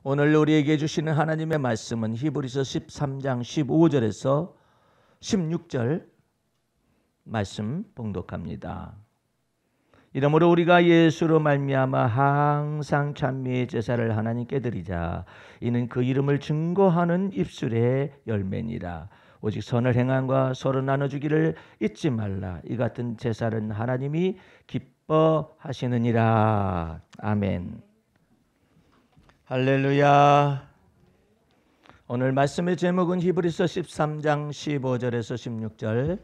오늘 우리에게 주시는 하나님의 말씀은 히브리서 13장 15절에서 16절 말씀 봉독합니다. 이러므로 우리가 예수로 말미암아 항상 찬미의 제사를 하나님께 드리자. 이는 그 이름을 증거하는 입술의 열매니라. 오직 선을 행함과 서로 나눠주기를 잊지 말라. 이 같은 제사는 하나님이 기뻐하시느니라. 아멘. 할렐루야. 오늘 말씀의 제목은 히브리서 13장 15절에서 16절,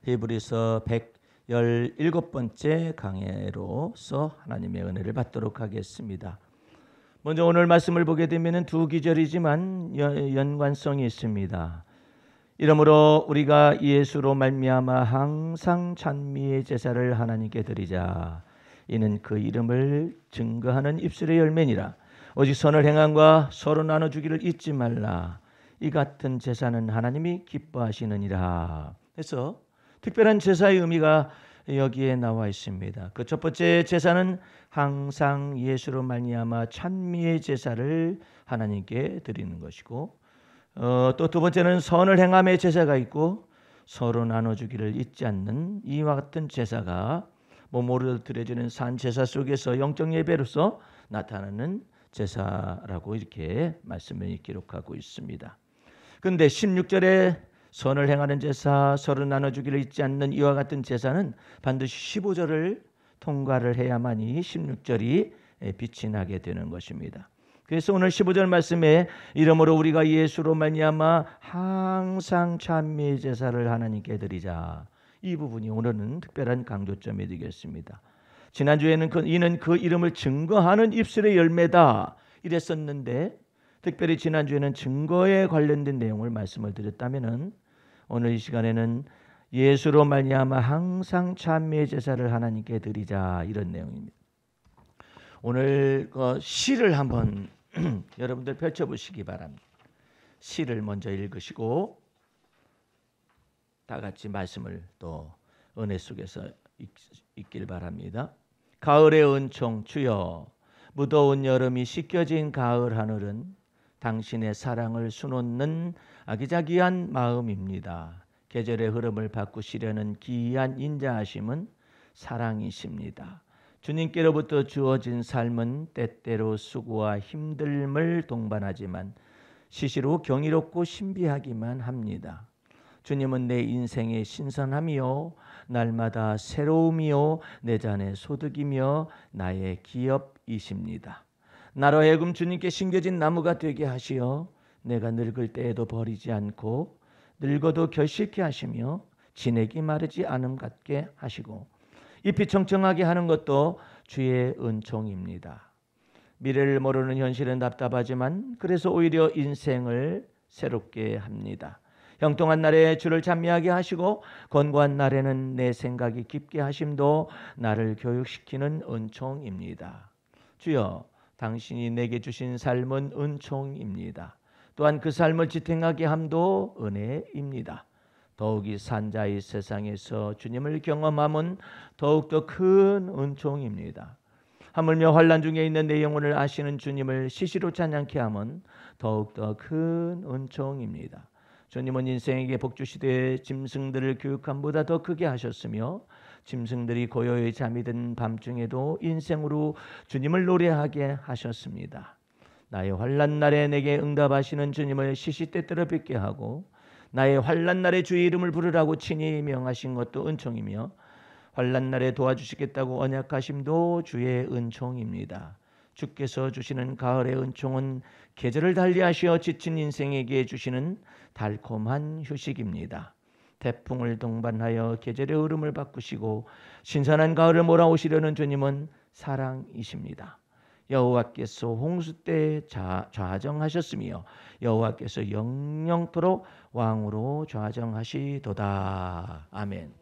히브리서 117번째 강해로서 하나님의 은혜를 받도록 하겠습니다. 먼저 오늘 말씀을 보게 되면 두 기절이지만 연관성이 있습니다. 이러므로 우리가 예수로 말미암아 항상 찬미의 제사를 하나님께 드리자. 이는 그 이름을 증거하는 입술의 열매니라. 오직 선을 행함과 서로 나눠주기를 잊지 말라. 이 같은 제사는 하나님이 기뻐하시느니라. 그래서 특별한 제사의 의미가 여기에 나와 있습니다. 그 첫 번째 제사는 항상 예수로 말미암아 찬미의 제사를 하나님께 드리는 것이고, 또 두 번째는 선을 행함의 제사가 있고 서로 나눠주기를 잊지 않는 이와 같은 제사가 몸으로 드려지는 산 제사 속에서 영적 예배로서 나타나는 제사라고 이렇게 말씀을 기록하고 있습니다. 그런데 16절에 선을 행하는 제사, 서로 나눠주기를 잊지 않는 이와 같은 제사는 반드시 15절을 통과를 해야만이 16절이 빛이 나게 되는 것입니다. 그래서 오늘 15절 말씀에 이러므로 우리가 예수로 말미암아 항상 찬미의 제사를 하나님께 드리자. 이 부분이 오늘은 특별한 강조점이 되겠습니다. 지난주에는 이는 그 이름을 증거하는 입술의 열매다 이랬었는데, 특별히 지난주에는 증거에 관련된 내용을 말씀을 드렸다면은 오늘 이 시간에는 예수로 말미암아 항상 찬미의 제사를 하나님께 드리자, 이런 내용입니다. 오늘 시를 한번 여러분들 펼쳐보시기 바랍니다. 시를 먼저 읽으시고 다 같이 말씀을 또 은혜 속에서 읽길 바랍니다. 가을의 은총 주여, 무더운 여름이 씻겨진 가을 하늘은 당신의 사랑을 수놓는 아기자기한 마음입니다. 계절의 흐름을 바꾸시려는 기이한 인자하심은 사랑이십니다. 주님께로부터 주어진 삶은 때때로 수고와 힘듦을 동반하지만 시시로 경이롭고 신비하기만 합니다. 주님은 내 인생의 신선함이요, 날마다 새로움이요, 내 잔의 소득이며 나의 기업이십니다. 나로 하여금 주님께 심겨진 나무가 되게 하시어 내가 늙을 때에도 버리지 않고 늙어도 결실케 하시며 진액이 마르지 않음 같게 하시고 잎이 청청하게 하는 것도 주의 은총입니다. 미래를 모르는 현실은 답답하지만 그래서 오히려 인생을 새롭게 합니다. 형통한 날에 주를 찬미하게 하시고 권고한 날에는 내 생각이 깊게 하심도 나를 교육시키는 은총입니다. 주여, 당신이 내게 주신 삶은 은총입니다. 또한 그 삶을 지탱하게 함도 은혜입니다. 더욱이 산자의 세상에서 주님을 경험함은 더욱더 큰 은총입니다. 하물며 환난 중에 있는 내 영혼을 아시는 주님을 시시로 찬양케 함은 더욱더 큰 은총입니다. 주님은 인생에게 복주시되 짐승들을 교육함보다 더 크게 하셨으며 짐승들이 고요히 잠이 든 밤중에도 인생으로 주님을 노래하게 하셨습니다. 나의 환난 날에 내게 응답하시는 주님을 시시때때로 뵙게 하고 나의 환난 날에 주의 이름을 부르라고 친히 명하신 것도 은총이며 환난 날에 도와주시겠다고 언약하심도 주의 은총입니다. 주께서 주시는 가을의 은총은 계절을 달리하시어 지친 인생에게 주시는 달콤한 휴식입니다. 태풍을 동반하여 계절의 흐름을 바꾸시고 신선한 가을을 몰아오시려는 주님은 사랑이십니다. 여호와께서 홍수 때 좌정하셨으며 여호와께서 영영토록 왕으로 좌정하시도다. 아멘.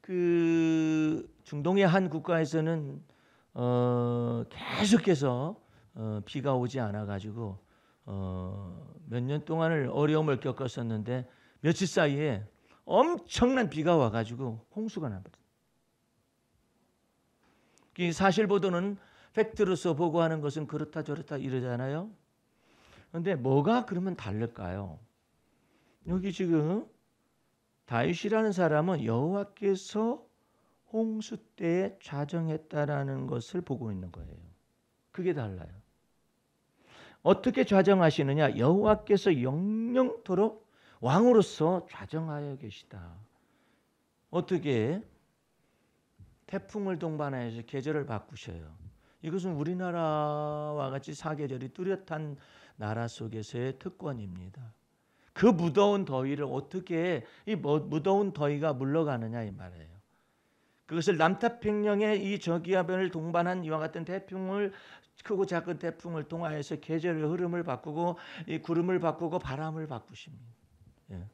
그 중동의 한 국가에서는 계속해서 비가 오지 않아 가지고 몇 년 동안을 어려움을 겪었었는데 며칠 사이에 엄청난 비가 와가지고 홍수가 나버렸어요. 이 사실 보도는 팩트로서 보고하는 것은 그렇다 저렇다 이러잖아요. 그런데 뭐가 그러면 다를까요? 여기 지금 다윗이라는 사람은 여호와께서 홍수 때에 좌정했다라는 것을 보고 있는 거예요. 그게 달라요. 어떻게 좌정하시느냐? 여호와께서 영영토록 왕으로서 좌정하여 계시다. 어떻게? 태풍을 동반하여서 계절을 바꾸셔요. 이것은 우리나라와 같이 사계절이 뚜렷한 나라 속에서의 특권입니다. 그 무더운 더위를 어떻게 이 무더운 더위가 물러가느냐 이 말이에요. 그것을 남태평양의 이 저기압을 동반한 이와 같은 태풍을 크고 작은 태풍을 통하여서 계절의 흐름을 바꾸고 이 구름을 바꾸고 바람을 바꾸십니다. 예.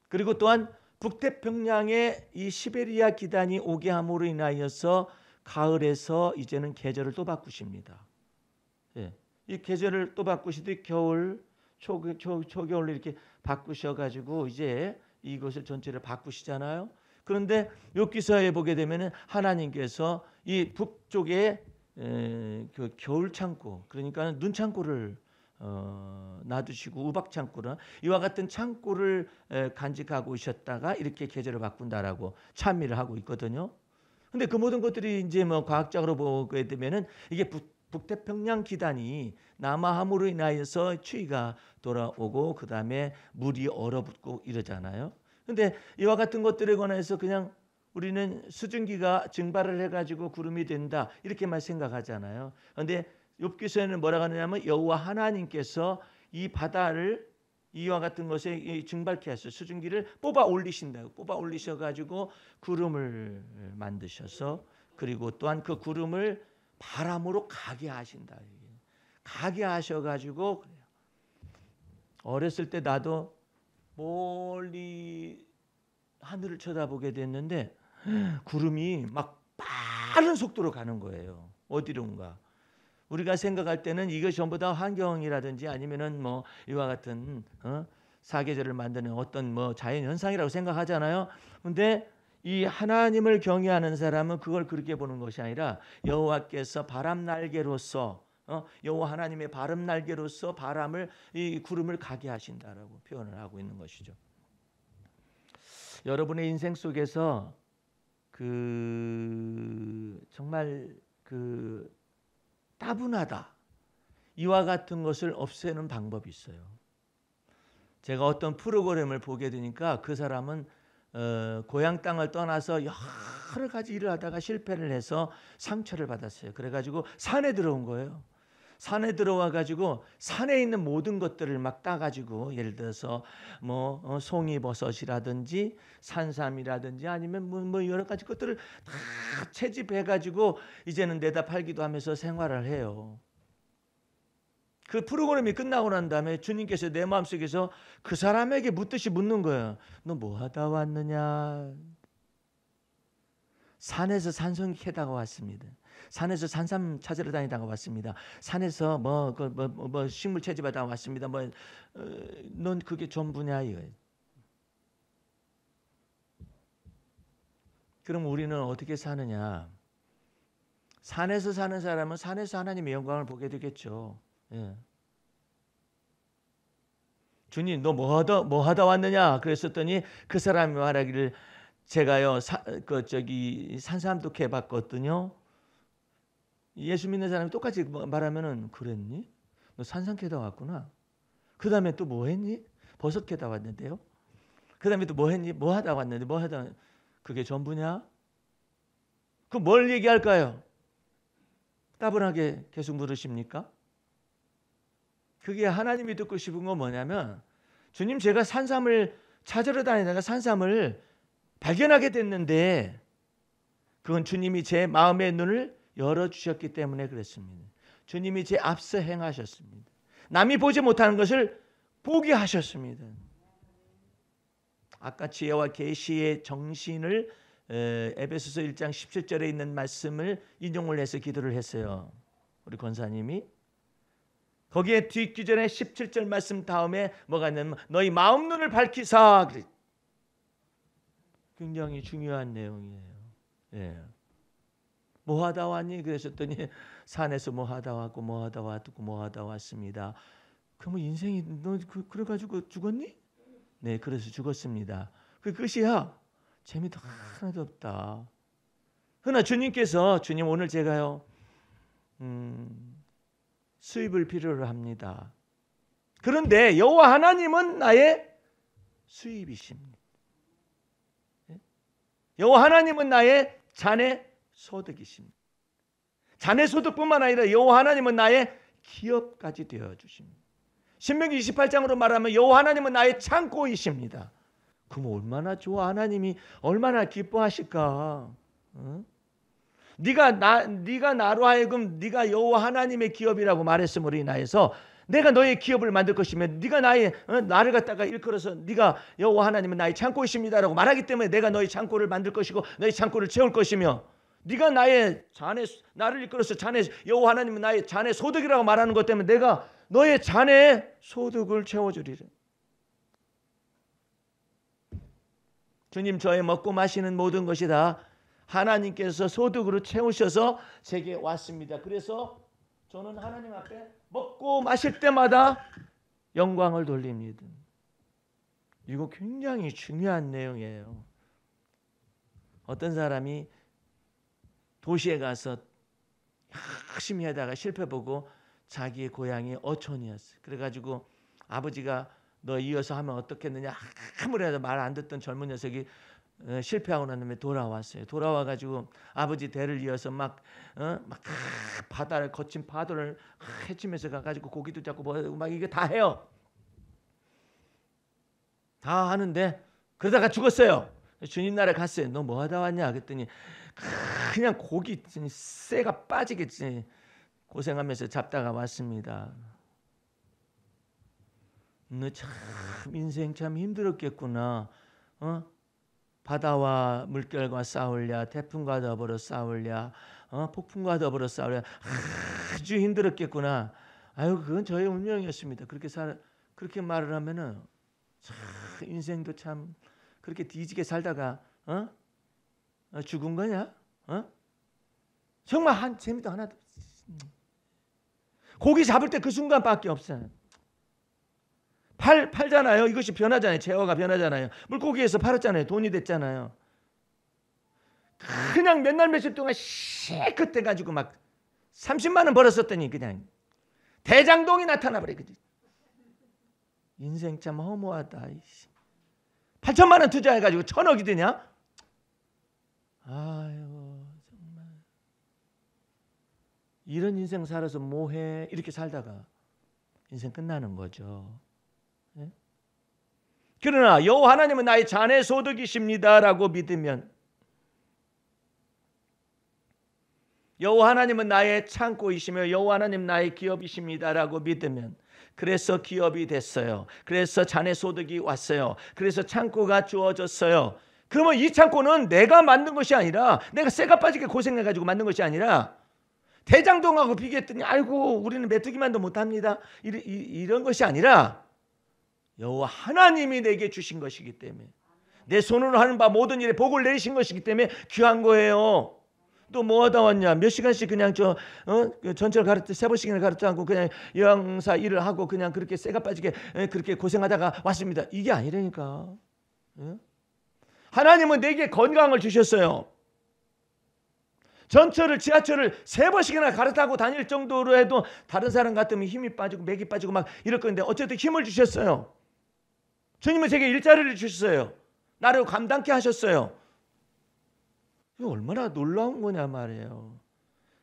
그리고 또한 북태평양의 이 시베리아 기단이 오게 함으로 인하여서 가을에서 이제는 계절을 또 바꾸십니다. 예. 이 계절을 또 바꾸시듯 겨울, 초겨울로 이렇게 바꾸셔가지고 이제 이것을 전체를 바꾸시잖아요. 그런데 욥기서에 보게 되면은 하나님께서 이 북쪽에 그 겨울 창고, 그러니까 눈 창고를 놔두시고 우박 창고를 이와 같은 창고를 간직하고 오셨다가 이렇게 계절을 바꾼다라고 찬미를 하고 있거든요. 근데 그 모든 것들이 이제 뭐 과학적으로 보게 되면은 이게 북태평양 기단이 남하함으로 인하여서 추위가 돌아오고 그 다음에 물이 얼어붙고 이러잖아요. 근데 이와 같은 것들에 관해서 그냥 우리는 수증기가 증발을 해가지고 구름이 된다 이렇게만 생각하잖아요. 그런데 욥기서에는 뭐라고 하느냐면 여호와 하나님께서 이 바다를 이와 같은 것에 증발케 하셔서 수증기를 뽑아 올리신다고. 뽑아 올리셔가지고 구름을 만드셔서 그리고 또한 그 구름을 바람으로 가게 하신다. 가게 하셔가지고 그래요. 어렸을 때 나도 멀리 하늘을 쳐다보게 됐는데 구름이 막 빠른 속도로 가는 거예요. 어디론가. 우리가 생각할 때는 이것이 전부 다 환경이라든지 아니면은 뭐 이와 같은 사계절을 만드는 어떤 뭐 자연 현상이라고 생각하잖아요. 근데 이 하나님을 경외하는 사람은 그걸 그렇게 보는 것이 아니라 여호와께서 바람 날개로서 여호와 하나님의 바람 날개로서 바람을 이 구름을 가게 하신다라고 표현을 하고 있는 것이죠. 여러분의 인생 속에서 정말 따분하다 이와 같은 것을 없애는 방법이 있어요. 제가 어떤 프로그램을 보게 되니까 그 사람은 고향 땅을 떠나서 여러 가지 일을 하다가 실패를 해서 상처를 받았어요. 그래가지고 산에 들어온 거예요. 산에 들어와 가지고 산에 있는 모든 것들을 막 따가지고 예를 들어서 뭐 송이버섯이라든지 산삼이라든지 아니면 뭐 여러 가지 것들을 다 채집해 가지고 이제는 내다 팔기도 하면서 생활을 해요. 그 프로그램이 끝나고 난 다음에 주님께서 내 마음속에서 그 사람에게 묻듯이 묻는 거예요. 너 뭐 하다 왔느냐? 산에서 산성이 캐다가 왔습니다. 산에서 산삼 찾으러 다니다가 왔습니다. 산에서 뭐 식물 채집하다가 왔습니다. 넌 그게 전부냐 이거예요. 그럼 우리는 어떻게 사느냐? 산에서 사는 사람은 산에서 하나님의 영광을 보게 되겠죠. 예. 주님, 너 뭐 하다 왔느냐? 그랬었더니 그 사람이 말하기를 제가요 산삼도 캐봤거든요. 예수 믿는 사람이 똑같이 말하면은 그랬니? 너 산삼 캐다 왔구나. 그 다음에 또 뭐 했니? 버섯 캐다 왔는데요. 그 다음에 또 뭐 했니? 뭐 하다 왔는데 뭐 하다 그게 전부냐? 그럼 뭘 얘기할까요? 따분하게 계속 물으십니까? 그게 하나님이 듣고 싶은 건 뭐냐면 주님 제가 산삼을 찾으러 다니다가 산삼을 발견하게 됐는데 그건 주님이 제 마음의 눈을 열어주셨기 때문에 그랬습니다. 주님이 제 앞서 행하셨습니다. 남이 보지 못하는 것을 보게 하셨습니다. 아까 지혜와 계시의 정신을 에베소서 1장 17절에 있는 말씀을 인용을 해서 기도를 했어요. 우리 권사님이. 거기에 뒷기전에 17절 말씀 다음에 뭐가 있냐면 너희 마음 눈을 밝히사. 굉장히 중요한 내용이에요. 예. 뭐 하다 왔니? 그러셨더니 산에서 뭐 하다 왔고 뭐 하다 왔고 뭐 하다 왔습니다. 그럼 인생이 너 그래가지고 죽었니? 네, 그래서 죽었습니다. 그 끝이야. 재미도 하나도 없다. 그러나 주님께서 주님 오늘 제가요 수입을 필요로 합니다. 그런데 여호와 하나님은 나의 수입이십니다. 여호와 하나님은 나의 자네 소득이십니다. 자네 소득뿐만 아니라 여호와 하나님은 나의 기업까지 되어 주십니다. 신명기 28장으로 말하면 여호와 하나님은 나의 창고이십니다. 그럼 얼마나 좋아, 하나님이 얼마나 기뻐하실까? 네가 나로 하여금 네가 여호와 하나님의 기업이라고 말했음으로 인하여서 내가 너의 기업을 만들 것이며 네가 나를 갖다가 일컬어서 네가 여호와 하나님은 나의 창고이십니다라고 말하기 때문에 내가 너의 창고를 만들 것이고 너의 창고를 채울 것이며 네가 나를 일컬어서 자네 여호와 하나님은 나의 자네 소득이라고 말하는 것 때문에 내가 너의 자네 소득을 채워주리라. 주님, 저의 먹고 마시는 모든 것이 다 하나님께서 소득으로 채우셔서 제게 왔습니다. 그래서 저는 하나님 앞에 먹고 마실 때마다 영광을 돌립니다. 이거 굉장히 중요한 내용이에요. 어떤 사람이 도시에 가서 열심히 하다가 실패 보고 자기의 고향이 어촌이었어요. 그래가지고 아버지가 너 이어서 하면 어떻겠느냐 아무래도 말 안 듣던 젊은 녀석이 실패하고 난 다음에 돌아왔어요. 돌아와가지고 아버지 대를 이어서 막 바다를 거친 파도를 헤치면서 가가지고 고기도 잡고 막 이게 다 해요. 다 하는데 그러다가 죽었어요. 주님 나라에 갔어요. 너 뭐 하다 왔냐? 그랬더니 그냥 고기 쇠가 빠지겠지 고생하면서 잡다가 왔습니다. 너 참 인생 참 힘들었겠구나. 바다와 물결과 싸울랴, 태풍과 더불어 싸울랴, 폭풍과 더불어 싸울랴. 아주 힘들었겠구나. 아유, 그건 저의 운명이었습니다. 그렇게 말을 하면은 참 인생도 참 그렇게 뒤지게 살다가 죽은 거냐? 정말 재미도 하나도 없어. 고기 잡을 때 그 순간밖에 없어요. 팔잖아요. 이것이 변하잖아요. 재화가 변하잖아요. 물고기에서 팔았잖아요. 돈이 됐잖아요. 그냥 몇 날 며칠 동안 실컷 돼가지고 막 30만 원 벌었었더니 그냥 대장동이 나타나버려. 인생 참 허무하다. 8천만 원 투자해가지고 1,000억이 되냐? 아유 정말 이런 인생 살아서 뭐해? 이렇게 살다가 인생 끝나는 거죠. 네? 그러나 여호와 하나님은 나의 자네 소득이십니다라고 믿으면, 여호와 하나님은 나의 창고이시며 여호와 하나님 나의 기업이십니다라고 믿으면, 그래서 기업이 됐어요. 그래서 자네 소득이 왔어요. 그래서 창고가 주어졌어요. 그러면 이 창고는 내가 만든 것이 아니라, 내가 쇠가 빠지게 고생해가지고 만든 것이 아니라, 대장동하고 비교했더니 아이고 우리는 메뚜기만도 못합니다 이런 것이 아니라 여호와 하나님이 내게 주신 것이기 때문에, 내 손으로 하는 바 모든 일에 복을 내리신 것이기 때문에 귀한 거예요. 또 뭐 하다 왔냐? 몇 시간씩 그냥 전철 가르쳐 3번씩이나 가르쳐 하고 그냥 여행사 일을 하고 그냥 그렇게 쇠가 빠지게 그렇게 고생하다가 왔습니다. 이게 아니라니까. 하나님은 내게 건강을 주셨어요. 전철을 지하철을 3번씩이나 갈아타고 다닐 정도로 해도 다른 사람 같으면 힘이 빠지고 맥이 빠지고 막 이럴 건데 어쨌든 힘을 주셨어요. 주님은 제게 일자리를 주셨어요. 나를 감당케 하셨어요. 이거 얼마나 놀라운 거냐 말이에요.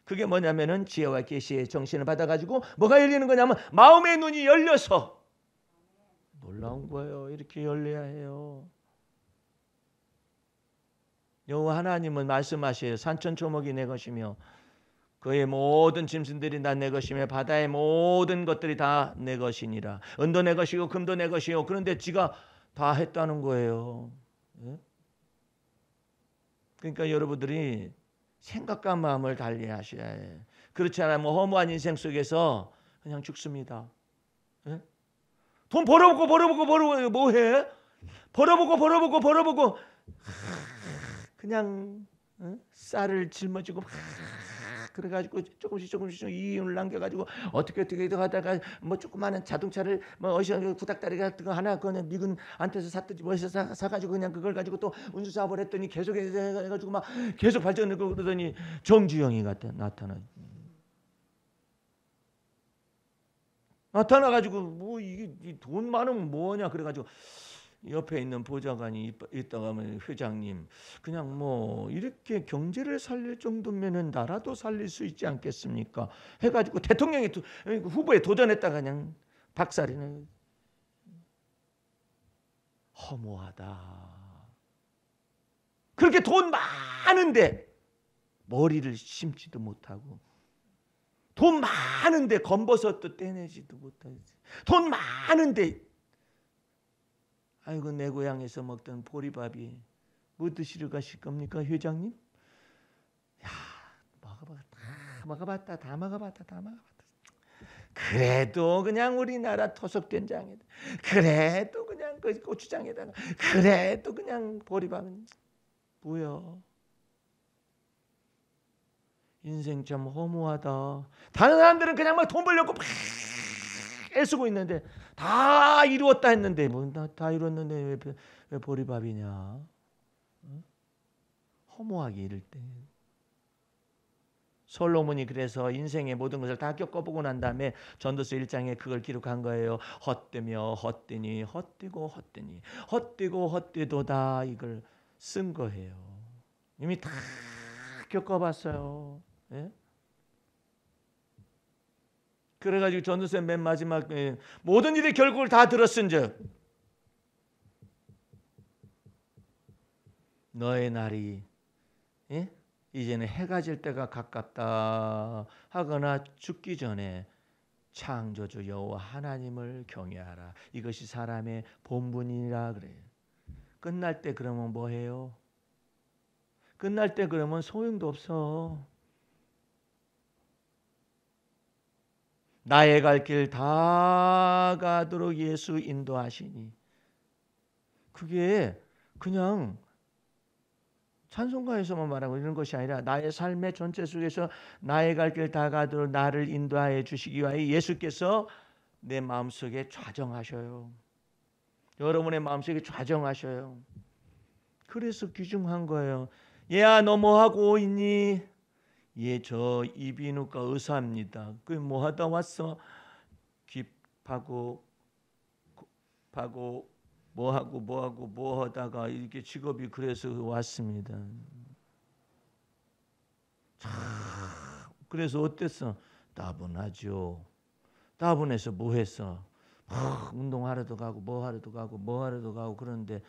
그게 뭐냐면은 지혜와 계시의 정신을 받아가지고 뭐가 열리는 거냐면 마음의 눈이 열려서. 놀라운 거예요. 이렇게 열려야 해요. 여호와 하나님은 말씀하셔요. 산천초목이 내 것이며 그의 모든 짐승들이 다 내 것이며 바다의 모든 것들이 다 내 것이니라. 은도 내 것이고 금도 내 것이요. 그런데 지가 다 했다는 거예요. 그러니까 여러분들이 생각과 마음을 달리 하셔야 해요. 그렇지 않으면 허무한 인생 속에서 그냥 죽습니다. 돈 벌어보고 뭐해? 벌어보고 그냥 쌀을 짊어지고 막 그래가지고 조금씩 이윤을 남겨가지고 어떻게 하다가 뭐 조그마한 자동차를 뭐 어디서 구닥다리 같은 거 하나 그냥 미군한테서 샀든지 뭐 해서 사가지고 그냥 그걸 가지고 또 운수 사업을 했더니 계속 해가지고 막 계속 발전하고 그러더니 정주영이 나타나가지고 뭐 이게 돈 많으면 뭐냐 그래가지고 옆에 있는 보좌관이 있다가 하면 회장님 그냥 뭐 이렇게 경제를 살릴 정도면은 나라도 살릴 수 있지 않겠습니까? 해가지고 대통령이 후보에 도전했다가 그냥 박살이네. 허무하다. 그렇게 돈 많은데 머리를 심지도 못하고 돈 많은데 검버섯도 떼내지도 못하지. 돈 많은데 아이고 내 고향에서 먹던 보리밥이 뭐 드시러 가실 겁니까 회장님? 야 먹어봤다 다 먹어봤다. 그래도 그냥 우리나라 토속된장에다 그래도 그냥 그 고추장에다가 그래도 그냥 보리밥은 뭐야. 인생 참 허무하다. 다른 사람들은 그냥 막 돈 벌려고 막 애쓰고 있는데 다 이루었다 했는데 뭐 다 이뤘는데 왜 보리밥이냐? 허무하게 이럴 때 솔로몬이 그래서 인생의 모든 것을 다 겪어보고 난 다음에 전도서 1장에 그걸 기록한 거예요. 헛되며 헛되니 헛되고 헛되도다 이걸 쓴 거예요. 이미 다 겪어봤어요. 예? 그래가지고 전도서 맨 마지막에 모든 일의 결국을 다 들었은즉 너의 날이 이제는 해가 질 때가 가깝다 하거나 죽기 전에 창조주 여호와 하나님을 경외하라. 이것이 사람의 본분이라 그래요. 끝날 때 그러면 뭐 해요? 끝날 때 그러면 소용도 없어. 나의 갈 길 다 가도록 예수 인도하시니. 그게 그냥 찬송가에서만 말하고 이런 것이 아니라 나의 삶의 전체 속에서 나의 갈 길 다 가도록 나를 인도하여 주시기 위하여 예수께서 내 마음속에 좌정하셔요. 여러분의 마음속에 좌정하셔요. 그래서 귀중한 거예요. 얘야 너 뭐하고 있니? 예, 저 이비인후과 의사입니다. 그 뭐하다 왔어? 깁하고 뭐 하다가 이렇게 직업이 그래서 왔습니다. 그래서 어땠어? 따분하죠. 따분해서 뭐 했어? 운동하러도 가고 뭐 하러도 가고 그런데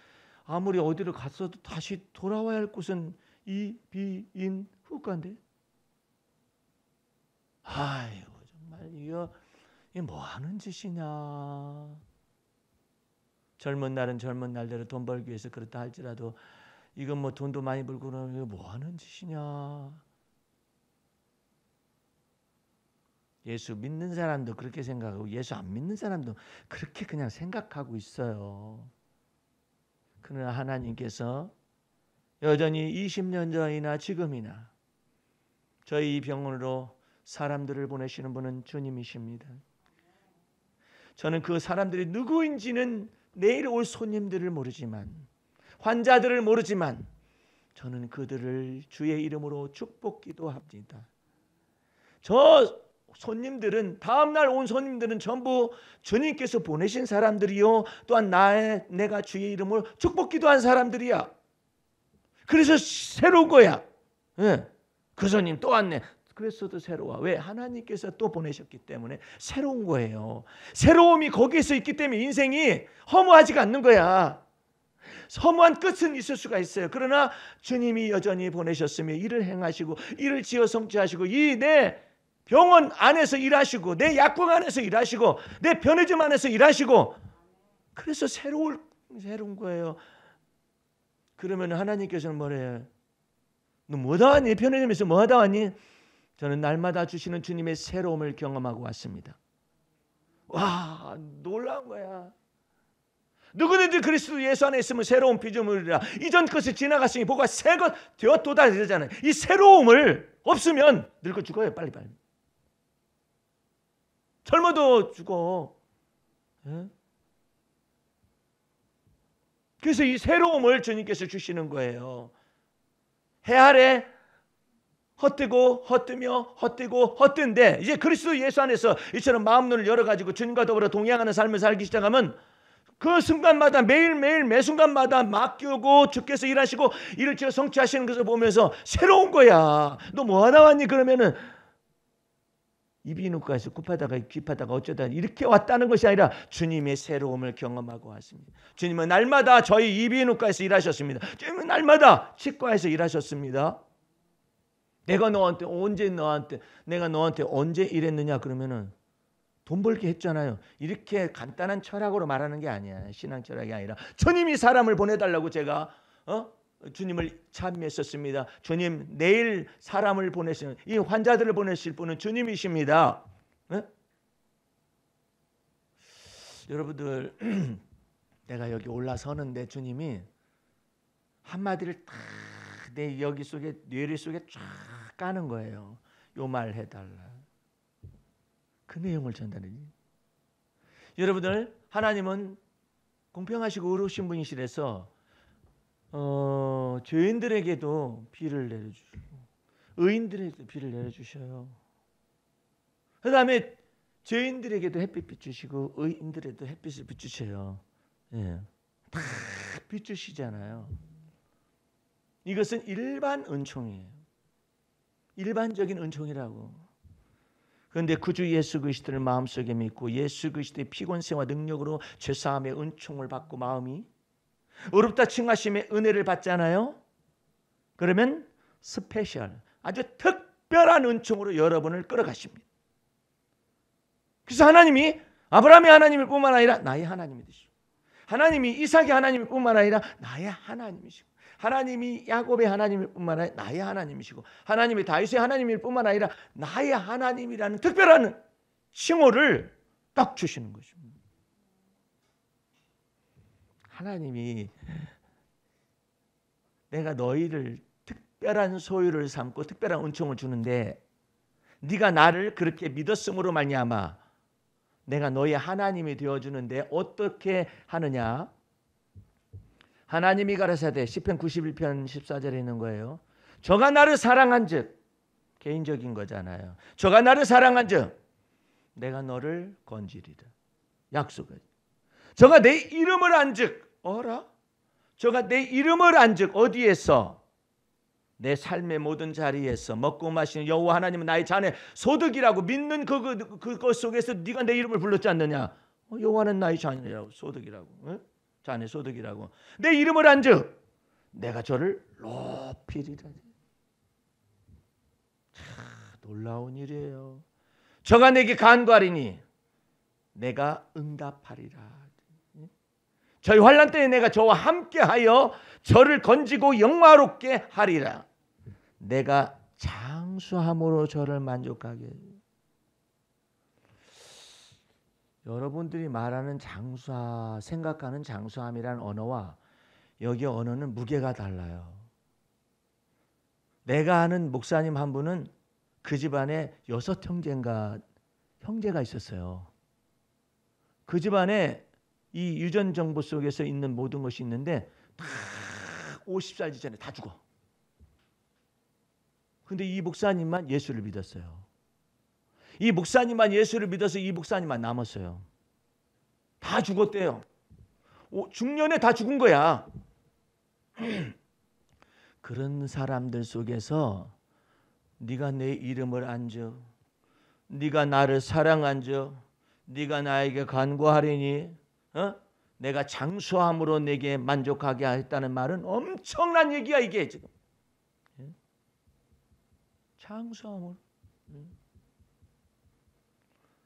아무리 어디를 갔어도 다시 돌아와야 할 곳은 이비인후과인데. 아이고 정말 이게 뭐 하는 짓이냐. 젊은 날은 젊은 날대로 돈 벌기 위해서 그렇다 할지라도 이건 뭐 돈도 많이 벌고 그러면 이거 뭐 하는 짓이냐. 예수 믿는 사람도 그렇게 생각하고 예수 안 믿는 사람도 그렇게 그냥 생각하고 있어요. 그러나 하나님께서 여전히 20년 전이나 지금이나 저희 이 병원으로 사람들을 보내시는 분은 주님이십니다. 저는 그 사람들이 누구인지는 내일 올 손님들을 모르지만 환자들을 모르지만 저는 그들을 주의 이름으로 축복기도 합니다. 저 손님들은 다음날 온 손님들은 전부 주님께서 보내신 사람들이요 또한 내가 주의 이름으로 축복기도 한 사람들이야. 그래서 새로운 거야. 네. 그 손님 또 왔네. 그래서도 새로워. 왜? 하나님께서 또 보내셨기 때문에 새로운 거예요. 새로움이 거기에서 있기 때문에 인생이 허무하지가 않는 거야. 허무한 끝은 있을 수가 있어요. 그러나 주님이 여전히 보내셨으며 일을 행하시고 일을 지어 성취하시고 이 내 병원 안에서 일하시고 내 약국 안에서 일하시고 내 편의점 안에서 일하시고 그래서 새로운 거예요. 그러면 하나님께서는 뭐래요? 너 뭐하다 왔니? 편의점에서 뭐하다 왔니? 저는 날마다 주시는 주님의 새로움을 경험하고 왔습니다. 와 놀라운 거야. 누구든지 그리스도 예수 안에 있으면 새로운 피조물이라. 이전 것이 지나갔으니 보가 새 것 되었도다 이러잖아요. 이 새로움을 없으면 늙어 죽어요. 빨리빨리. 젊어도 죽어. 예? 그래서 이 새로움을 주님께서 주시는 거예요. 해 아래 헛되고 헛되며 헛되고 헛된데 이제 그리스도 예수 안에서 이처럼 마음 눈을 열어가지고 주님과 더불어 동행하는 삶을 살기 시작하면 그 순간마다 매일매일 매 순간마다 맡기고 주께서 일하시고 일을 지어 성취하시는 것을 보면서 새로운 거야. 너 뭐 하다 왔니? 그러면은 이비인후과에서 굽하다가 귀파다가 어쩌다 이렇게 왔다는 것이 아니라 주님의 새로움을 경험하고 왔습니다. 주님은 날마다 저희 이비인후과에서 일하셨습니다. 주님은 날마다 치과에서 일하셨습니다. 내가 너한테 언제 일했느냐 그러면은 돈 벌게 했잖아요. 이렇게 간단한 철학으로 말하는 게 아니야. 신앙 철학이 아니라 주님이 사람을 보내달라고 제가 주님을 참여했었습니다. 주님 내일 사람을 보내시는 이 환자들을 보내실 분은 주님이십니다. 네? 여러분들 내가 여기 올라서는데 주님이 한마디를 딱 내 여기 속에 뇌리 속에 쫙 까는 거예요. 요 말 해달라. 그 내용을 전달해요. 여러분들 하나님은 공평하시고 의로우신 분이시라서 죄인들에게도 비를 내려주시고 의인들에게도 비를 내려주셔요. 그 다음에 죄인들에게도 햇빛 비추시고 의인들에게도 햇빛을 비추셔요. 예. 다 비추시잖아요. 이것은 일반 은총이에요. 일반적인 은총이라고. 그런데 구주 예수 그리스도를 마음속에 믿고 예수 그리스도의 피곤세와 능력으로 죄사함의 은총을 받고 마음이 의롭다 칭하심의 은혜를 받잖아요. 그러면 스페셜 아주 특별한 은총으로 여러분을 끌어가십니다. 그래서 하나님이 아브라함의 하나님일 뿐만 아니라 나의 하나님이 되시고 하나님이 이삭의 하나님일 뿐만 아니라 나의 하나님이시고 하나님이 야곱의 하나님일 뿐만 아니라 나의 하나님이시고 하나님이 다윗의 하나님일 뿐만 아니라 나의 하나님이라는 특별한 칭호를 딱 주시는 것입니다. 하나님이 내가 너희를 특별한 소유를 삼고 특별한 은총을 주는데 네가 나를 그렇게 믿었음으로 말미암아 내가 너희 하나님이 되어주는데 어떻게 하느냐? 하나님이 가라사대 시편 91편 14절에 있는 거예요. 저가 나를 사랑한즉 개인적인 거잖아요. 저가 나를 사랑한즉 내가 너를 건지리라. 약속을. 저가 내 이름을 안즉 어라? 저가 내 이름을 안즉 어디에서? 내 삶의 모든 자리에서 먹고 마시는 여호와 하나님은 나의 자네 소득이라고 믿는 그것 속에서 네가 내 이름을 불렀지 않느냐? 여호와는 나의 자네라고 소득이라고. 응? 자네 소득이라고. 내 이름을 안즉 내가 저를 높이리라. 참 놀라운 일이에요. 저가 내게 간구하리니 내가 응답하리라. 저희 환난 때에 내가 저와 함께하여 저를 건지고 영화롭게 하리라. 내가 장수함으로 저를 만족하게. 여러분들이 말하는 장수함, 생각하는 장수함이란 언어와 여기 언어는 무게가 달라요. 내가 아는 목사님 한 분은 그 집안에 6 형제가 있었어요. 그 집안에 이 유전 정보 속에서 있는 모든 것이 있는데 다 50살 이전에 다 죽어. 근데 이 목사님만 예수를 믿었어요. 이 목사님만 예수를 믿어서 이 목사님만 남았어요. 다 죽었대요. 중년에 다 죽은 거야. 그런 사람들 속에서 네가 내 이름을 안져, 네가 나를 사랑한져, 네가 나에게 간구하리니 내가 장수함으로 내게 만족하게 했다는 말은 엄청난 얘기야 이게 지금. 장수함으로.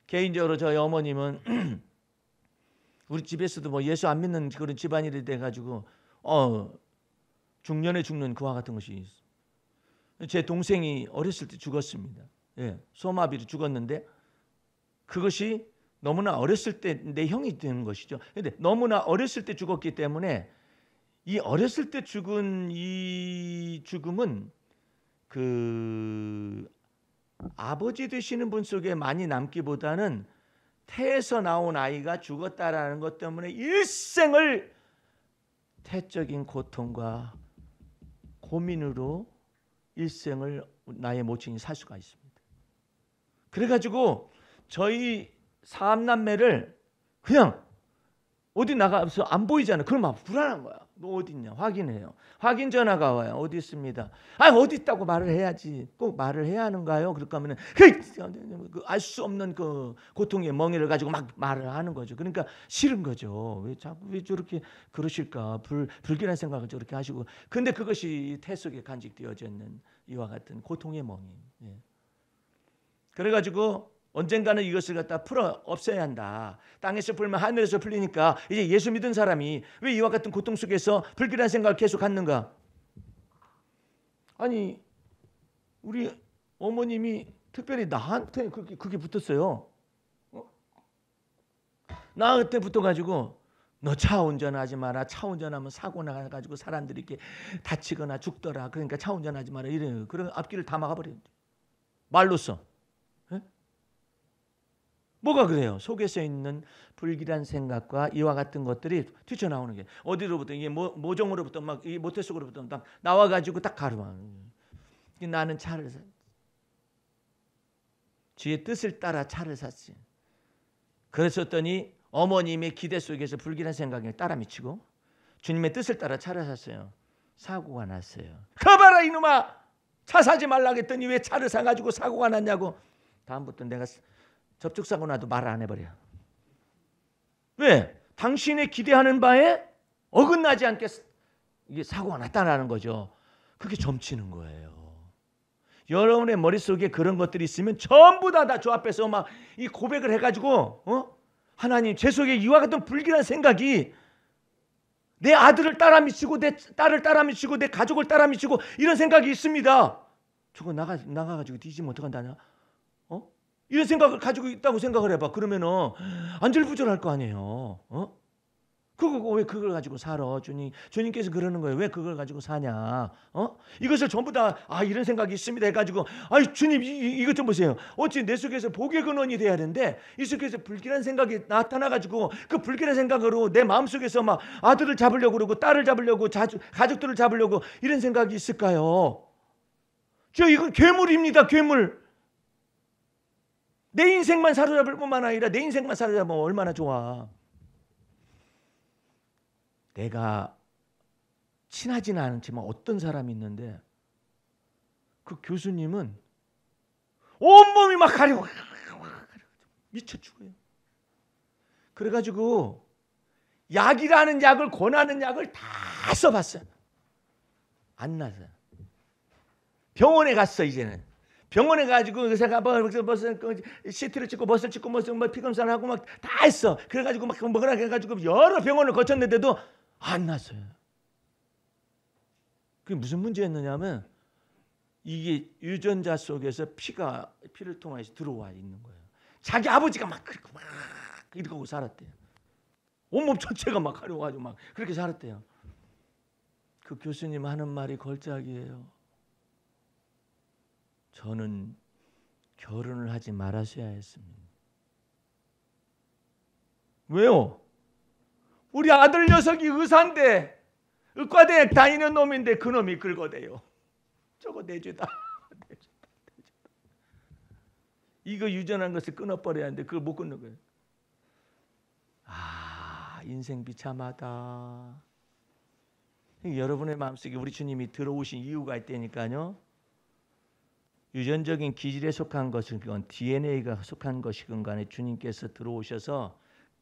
개인적으로 저희 어머님은 우리 집에서도 뭐 예수 안 믿는 그런 집안일이 돼가지고 중년에 죽는 그와 같은 것이 있어. 제 동생이 어렸을 때 죽었습니다. 예, 소마비로 죽었는데 그것이 너무나 어렸을 때 내 형이 되는 것이죠. 근데 너무나 어렸을 때 죽었기 때문에 이 어렸을 때 죽은 이 죽음은 그 아버지 되시는 분 속에 많이 남기보다는 태에서 나온 아이가 죽었다라는 것 때문에 일생을 태적인 고통과 고민으로 일생을 나의 모친이 살 수가 있습니다. 그래가지고 저희 사남매를 그냥 어디 나가서 안 보이잖아. 그러면 불안한 거야. 너 어디 있냐? 확인해요. 확인 전화가 와요. 어디 있습니다. 아, 어디 있다고 말을 해야지. 꼭 말을 해야 하는가요? 그럴까 하면은 알 수 없는 그 고통의 멍에를 가지고 막 말을 하는 거죠. 그러니까 싫은 거죠. 왜 저렇게 그러실까? 불길한 생각을 저렇게 하시고. 근데 그것이 태 속에 간직되어져 있는 이와 같은 고통의 멍이. 예. 그래가지고 언젠가는 이것을 갖다 풀어 없애야 한다. 땅에서 풀면 하늘에서 풀리니까 이제 예수 믿은 사람이 왜 이와 같은 고통 속에서 불길한 생각을 계속 갖는가? 아니 우리 어머님이 특별히 나한테 그게 붙었어요. 나한테 붙어가지고 너 차 운전하지 마라. 차 운전하면 사고 나가지고 사람들이 이렇게 다치거나 죽더라. 그러니까 차 운전하지 마라. 이래요. 그런 앞길을 다 막아버렸는데 말로써. 뭐가 그래요? 속에서 있는 불길한 생각과 이와 같은 것들이 튀쳐나오는 게 어디로부터 이게 모종으로부터 막 이 모태속으로부터 딱 나와가지고 딱 가르마. 나는 차를 사. 주의 뜻을 따라 차를 샀지. 그랬었더니 어머님의 기대 속에서 불길한 생각에 따라 미치고 주님의 뜻을 따라 차를 샀어요. 사고가 났어요. 가봐라 이놈아! 차 사지 말라고 했더니 왜 차를 사가지고 사고가 났냐고. 다음부터 내가 접촉사고 나도 말을 안 해버려. 왜? 당신의 기대하는 바에 어긋나지 않게 이게 사고가 났다라는 거죠. 그게 점치는 거예요. 여러분의 머릿속에 그런 것들이 있으면 전부 다 저 앞에서 막 이 고백을 해가지고 하나님 제 속에 이와 같은 불길한 생각이 내 아들을 따라 미치고 내 딸을 따라 미치고 내 가족을 따라 미치고 이런 생각이 있습니다. 저거 나가가지고 뒤지면 어떡한다냐? 이런 생각을 가지고 있다고 생각을 해봐. 그러면은 안절부절할 거 아니에요. 그거 왜 그걸 가지고 살아? 주님께서 그러는 거예요. 왜 그걸 가지고 사냐? 이것을 전부 다 이런 생각이 있습니다 해가지고 주님 이것 좀 보세요. 어찌 내 속에서 복의 근원이 돼야 되는데 이 속에서 불길한 생각이 나타나가지고 그 불길한 생각으로 내 마음속에서 막 아들을 잡으려고 그러고 딸을 잡으려고 가족들을 잡으려고 이런 생각이 있을까요? 이건 괴물입니다. 괴물. 내 인생만 사로잡을 뿐만 아니라 내 인생만 사로잡으면 얼마나 좋아. 내가 친하지는 않지만 어떤 사람이 있는데 그 교수님은 온몸이 막 가리고 미쳐 죽어요. 그래가지고 약이라는 약을 권하는 약을 다 써봤어요. 안 나서요. 병원에 갔어. 이제는 병원에 가지고 의사가 무슨 CT를 찍고 무슨 찍고 무슨 피검사를 하고 막 다 했어. 그래가지고 막 뭐라 해가지고 여러 병원을 거쳤는데도 안 났어요. 그게 무슨 문제였느냐면 이게 유전자 속에서 피를 통해서 들어와 있는 거예요. 자기 아버지가 막 이러고 살았대요. 온몸 전체가 막 가려가지고 막 그렇게 살았대요. 그 교수님 하는 말이 걸작이에요. 저는 결혼을 하지 말았어야 했습니다. 왜요? 우리 아들 녀석이 의사인데 의과대학 다니는 놈인데 그 놈이 긁어대요. 저거 내주다. 이거 유전한 것을 끊어버려야 하는데 그걸 못 끊는 거예요. 인생 비참하다. 여러분의 마음속에 우리 주님이 들어오신 이유가 있다니까요. 유전적인 기질에 속한 것이건 DNA가 속한 것이건 간에 주님께서 들어오셔서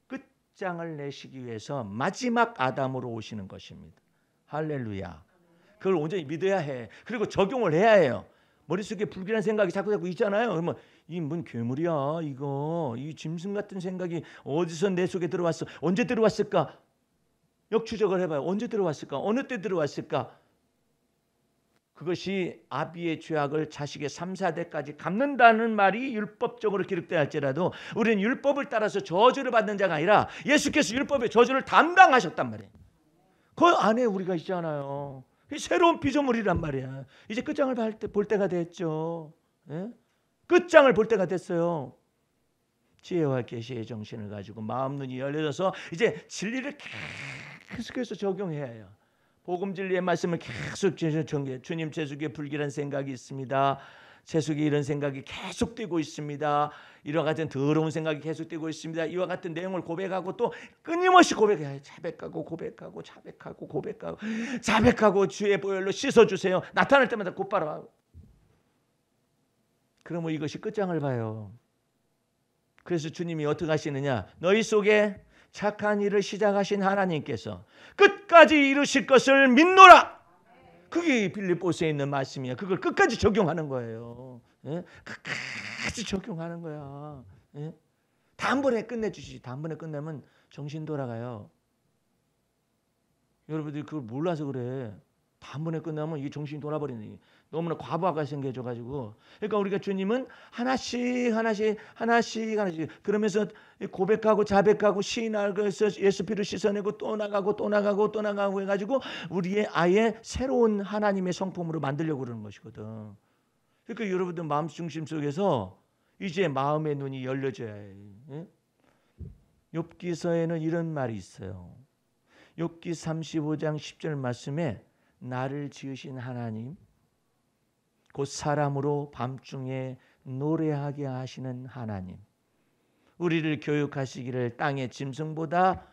끝장을 내시기 위해서 마지막 아담으로 오시는 것입니다. 할렐루야. 그걸 온전히 믿어야 해. 그리고 적용을 해야 해요. 머릿속에 불길한 생각이 자꾸 있잖아요. 그러면 이 뭔 괴물이야 이거. 이 짐승 같은 생각이 어디서 내 속에 들어왔어. 언제 들어왔을까? 역추적을 해봐요. 언제 들어왔을까? 어느 때 들어왔을까? 그것이 아비의 죄악을 자식의 3, 4대까지 갚는다는 말이 율법적으로 기록되어 할지라도 우리는 율법을 따라서 저주를 받는 자가 아니라 예수께서 율법의 저주를 담당하셨단 말이에요. 그 안에 우리가 있잖아요. 새로운 피조물이란 말이야. 이제 끝장을 볼 때가 됐죠. 예? 끝장을 볼 때가 됐어요. 지혜와 계시의 정신을 가지고 마음 눈이 열려져서 이제 진리를 계속해서 적용해야 해요. 복음 진리의 말씀을 계속 전개. 주님 제 속에 불길한 생각이 있습니다. 제 속에 이런 생각이 계속되고 있습니다. 이와 같은 더러운 생각이 계속되고 있습니다. 이와 같은 내용을 고백하고 또 끊임없이 고백해요. 자백하고 고백하고 자백하고 고백하고 자백하고 주의 보혈로 씻어주세요. 나타날 때마다 곧바로. 그러면 이것이 끝장을 봐요. 그래서 주님이 어떻게 하시느냐? 너희 속에 착한 일을 시작하신 하나님께서 끝까지 이루실 것을 믿노라. 그게 빌립보서에 있는 말씀이야. 그걸 끝까지 적용하는 거예요. 예? 끝까지 적용하는 거야. 예? 단번에 끝내주시지. 단번에 끝내면 정신 돌아가요. 여러분들이 그걸 몰라서 그래. 단번에 끝나면 이게 정신이 돌아버리는 얘기. 너무나 과부하가 생겨져가지고. 그러니까 우리가 주님은 하나씩 그러면서 고백하고 자백하고 시인하고 예수 피를 씻어내고 또 나가고 해가지고 우리의 아예 새로운 하나님의 성품으로 만들려고 그러는 것이거든. 그러니까 여러분들 마음 중심 속에서 이제 마음의 눈이 열려져야 해. 예? 욥기서에는 이런 말이 있어요. 욥기 35장 10절 말씀에 나를 지으신 하나님 곧 사람으로 밤중에 노래하게 하시는 하나님, 우리를 교육하시기를 땅의 짐승보다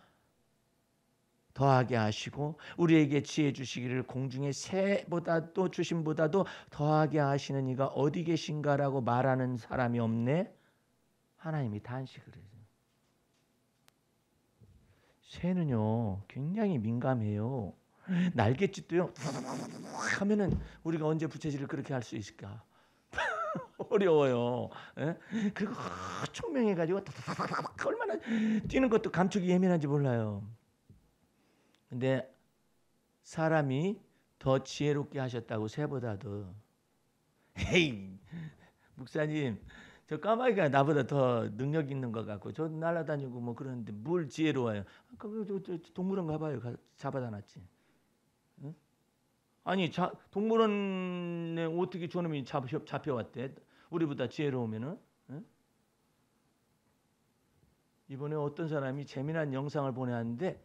더하게 하시고 우리에게 지혜 주시기를 공중의 새보다도 주심보다도 더하게 하시는 이가 어디 계신가라고 말하는 사람이 없네. 하나님이 단식을 해요. 새는요 굉장히 민감해요. 날갯짓도요 하면은 우리가 언제 부채질을 그렇게 할 수 있을까? 어려워요. 예? 그리고 총명해가지고 얼마나 뛰는 것도 감촉이 예민한지 몰라요. 근데 사람이 더 지혜롭게 하셨다고 새보다도. 헤이 목사님 저 까마귀가 나보다 더 능력 있는 것 같고 저 날아다니고 뭐 그러는데 뭘 지혜로워요? 저 동물원 가봐요. 잡아다 놨지. 응? 아니 동물원에 어떻게 저놈이 잡혀왔대? 우리보다 지혜로우면은. 응? 이번에 어떤 사람이 재미난 영상을 보내왔는데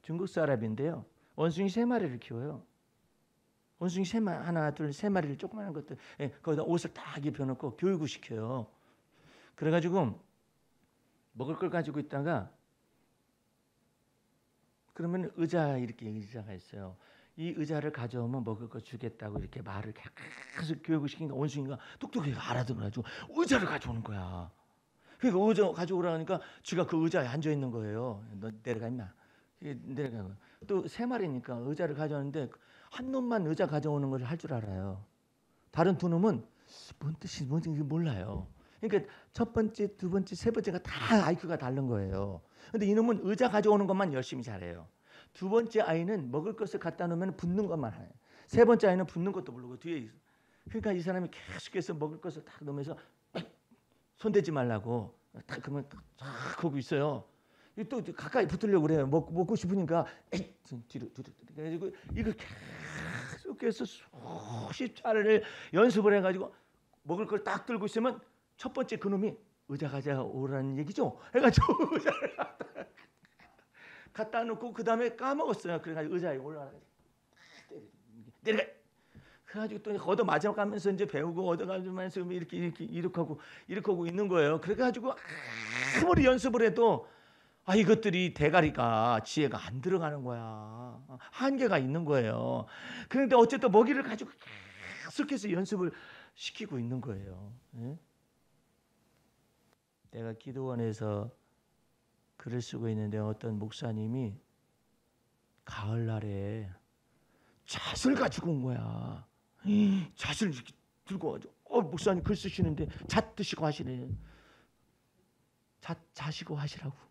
중국 사람인데요. 원숭이 3마리를 키워요. 원숭이 하나, 둘, 3마리를 조그마한 것들 거기다 옷을 딱 입혀놓고 교육을 시켜요. 그래가지고 먹을 걸 가지고 있다가 그러면 의자가 있어요. 이 의자를 가져오면 먹을 거 주겠다고 이렇게 말을 계속 교육을 시키니까 원숭이가 똑똑하게 알아들어가지고 의자를 가져오는 거야. 그러니까 의자 가져오라 하니까 쥐가 그 의자에 앉아 있는 거예요. 너 내려가 임마. 내려가. 또 3마리니까 의자를 가져오는데 한 놈만 의자 가져오는 걸 할 줄 알아요. 다른 2놈은 뭔 뜻이 뭔지 몰라요. 그러니까 첫 번째, 두 번째, 세 번째가 다 IQ가 다른 거예요. 근데 이놈은 의자 가져오는 것만 열심히 잘해요. 두 번째 아이는 먹을 것을 갖다 놓으면 붙는 것만 해요. 세 번째 아이는 붙는 것도 모르고 뒤에 있어. 그러니까 이 사람이 계속해서 먹을 것을 딱 놓으면서 손대지 말라고 딱 그러면 딱 하고 있어요. 또 가까이 붙으려고 그래요. 먹고 싶으니까 뒤로 그래가지고 이걸 계속해서 수십 차례를 연습을 해가지고 먹을 걸 딱 들고 있으면 첫 번째 그놈이 의자 가져오라는 얘기죠. 해가지고 의자를 갖다 놓고 그 다음에 까먹었어요. 그래가지고 의자에 올라가서 내려가. 그래가지고 또 얻어 맞아가면서 이제 배우고 얻어가면서 이렇게 하고 있는 거예요. 그래가지고 아무리 연습을 해도 이것들이 대가리가 지혜가 안 들어가는 거야. 한계가 있는 거예요. 그런데 어쨌든 먹이를 가지고 계속해서 연습을 시키고 있는 거예요. 예? 내가 기도원에서 글을 쓰고 있는데 어떤 목사님이 가을날에 잣을 가지고 온 거야. 잣을 이렇게 들고 와서 목사님 글 쓰시는데 잣 드시고 하시래. 잣 자시고 하시라고.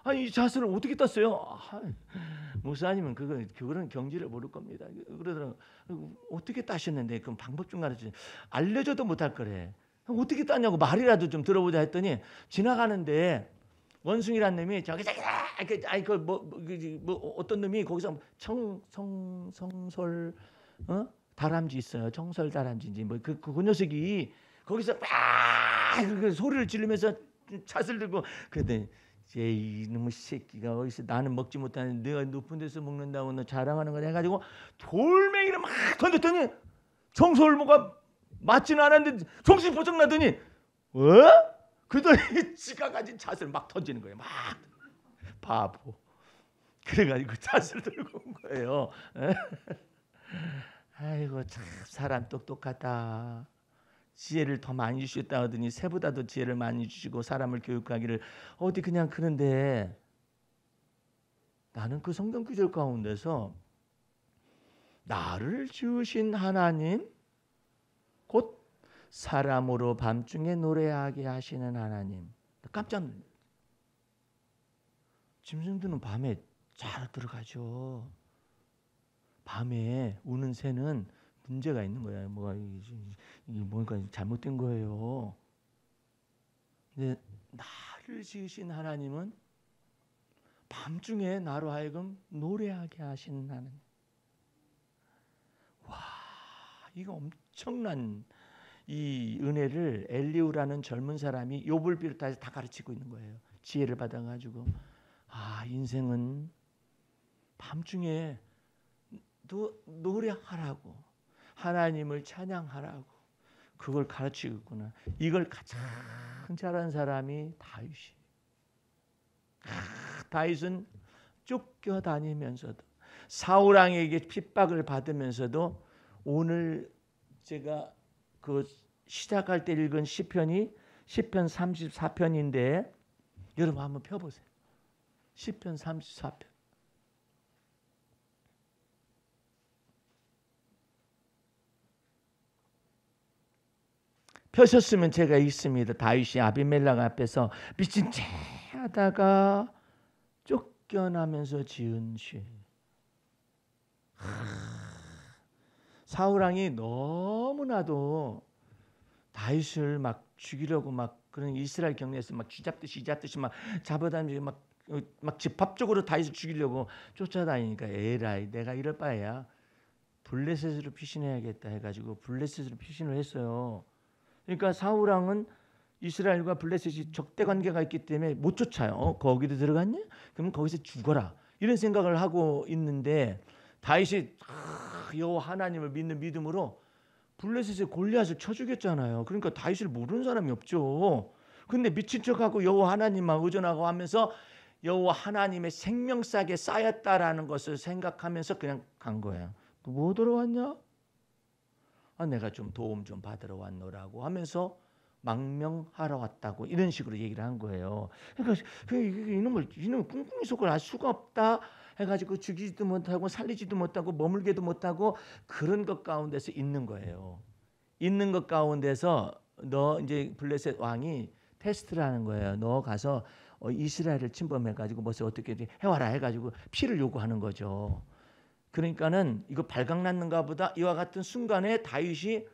아니 이 자세를 어떻게 땄어요? 목사님은 그거는 경지를 모를 겁니다. 그러더라고. 어떻게 따셨는데 그럼 방법 좀 가르쳐. 알려줘도 못할 거래. 어떻게 땄냐고 말이라도 좀 들어보자 했더니 지나가는데 원숭이란 놈이 저기서 아니 뭐 어떤 놈이 거기서 성설 다람쥐 있어요. 청설 다람쥐인지 그 녀석이 거기서 막 소리를 지르면서 잣을 들고 그랬더니 제 이놈의 새끼가 어디서 나는 먹지 못하는데 내가 높은 데서 먹는다고 너 자랑하는 거냐 해가지고 돌멩이를 막 던졌더니 청설모가 맞지는 않았는데 정신 보정 나더니 그러더니 지가 가진 잣을 막 던지는 거예요. 막 바보. 그래가지고 잣을 들고 온 거예요. 아이고 참 사람 똑똑하다. 지혜를 더 많이 주셨다 하더니 새보다도 지혜를 많이 주시고 사람을 교육하기를 어디 그냥 그런데 나는 그 성경 구절 가운데서 나를 지으신 하나님 곧 사람으로 밤중에 노래하게 하시는 하나님. 깜짝 놀랐어요. 짐승들은 밤에 잘 들어가죠. 밤에 우는 새는 문제가 있는 거야. 뭔가 잘못된 거예요. 근데 나를 지으신 하나님은 밤중에 나로 하여금 노래하게 하시는 하나님. 와, 이거 엄청난 이 은혜를 엘리후라는 젊은 사람이 욥을 비롯해서 다 가르치고 있는 거예요. 지혜를 받아가지고 인생은 밤중에 노래하라고 하나님을 찬양하라고 그걸 가르치고 있구나. 이걸 가장 잘한 사람이 다윗이. 다윗은 쫓겨다니면서도 사울 왕에게 핍박을 받으면서도 오늘 제가 그 시작할 때 읽은 시편이 시편 34편인데 여러분 한번 펴보세요. 시편 34편. 펴셨으면 제가 읽습니다. 다윗이 아비멜렉 앞에서 미친 채 하다가 쫓겨나면서 지은 시. 사울 왕이 너무나도 다윗을 막 죽이려고 막 그런 이스라엘 경내에서 막 쥐잡듯이 막 잡아다니면서 막 집합적으로 다윗을 죽이려고 쫓아다니니까 에라이 내가 이럴 바에야 블레셋으로 피신해야겠다 해가지고 블레셋으로 피신을 했어요. 그러니까 사울 왕은 이스라엘과 블레셋이 적대 관계가 있기 때문에 못 쫓아요. 거기도 들어갔냐? 그럼 거기서 죽어라. 이런 생각을 하고 있는데 다윗이 여호와 하나님을 믿는 믿음으로 블레셋의 골리앗을 쳐 죽였잖아요. 그러니까 다윗을 모르는 사람이 없죠. 근데 미친 척하고 여호와 하나님만 의존하고 하면서 여호와 하나님의 생명싸게 쌓였다라는 것을 생각하면서 그냥 간 거예요. 뭐 들어왔냐? 내가 좀 도움 좀 받으러 왔노라고 하면서 망명하러 왔다고 이런 식으로 얘기를 한 거예요. 그러니까 이놈 꿍꿍이 속을 알 수가 없다 해가지고 죽이지도 못하고 살리지도 못하고 머물게도 못하고 그런 것 가운데서 있는 거예요. 있는 것 가운데서 너 이제 블레셋 왕이 테스트를 하는 거예요. 너 가서 이스라엘을 침범해가지고 뭐서 어떻게 해와라 해가지고 피를 요구하는 거죠. 그러니까는 이거 발각났는가 보다 이와 같은 순간에 다윗이